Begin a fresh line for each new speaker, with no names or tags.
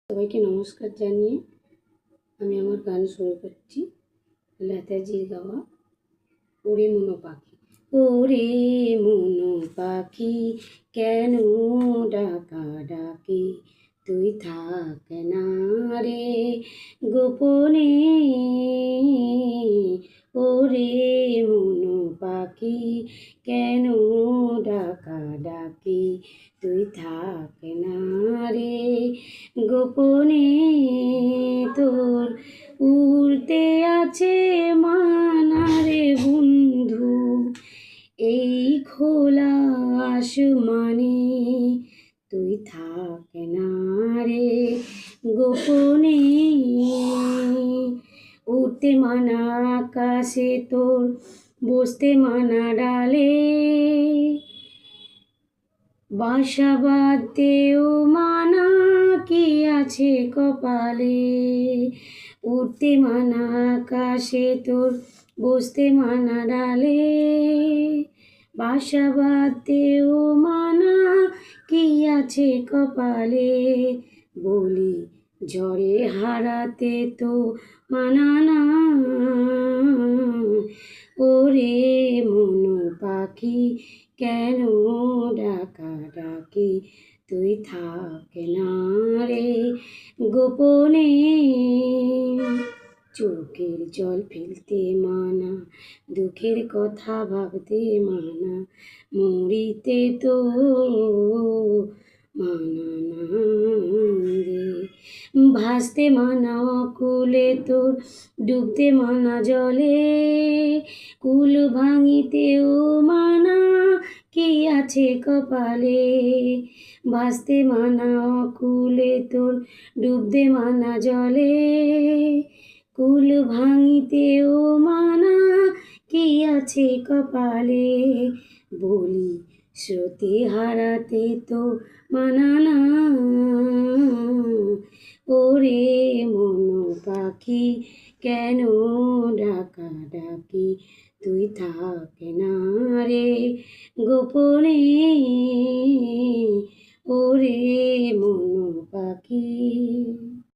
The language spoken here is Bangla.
সবাইকে নমস্কার জানিয়ে আমি আমার গান শুরু করছি। লতাজির গাওয়া ওরে মনো পাখি। ওরে মনো পাখি কেন ডাকা ডাকি, তুই থাক না রে গোপনে। ওরে মনো পাখি কেন ডাকা ডাকি, তুই থাক না রে গোপনে। তোর উড়তে আছে মানা রে বন্ধু এই খোলা আসমানে, তুই থাক না রে গোপনে। উড়তে মানা আকাশে তোর, বসতে মানা ডালে, বাসা বাঁধতেও মানা কি আছে কপালে। উড়তে মানা আকাশে তোর, বসতে মানা ডালে, বাসা বাঁধতেও মানা কি আছে কপালে। বলি ঝড়ে হারাতে তো মানা না, ওরে মনো পাখি কেন ডাকা ডাকি, তুই থাক না রে গোপনে। চোখের জল ফেলতে মানা, দুঃখের কথা ভাবতে মানা, মরিতে তো মানা নাই রে। ভাসতে মানা অকুলে তোর, ডুবতে মানা জলে, কুল ভাঙিতেও মানা কি আছে কপালে। ভাসতে মানা অকুলে তোর, ডুবতে মানা জলে, কুল ভাঙিতেও মানা কি আছে কপালে। বলি স্রোতে হারাতে তো মানা না, ওরে মনো পাখি কেন ডাকা ডাকি, তুই থাক না রে গোপনে। ওরে মনো পাখি।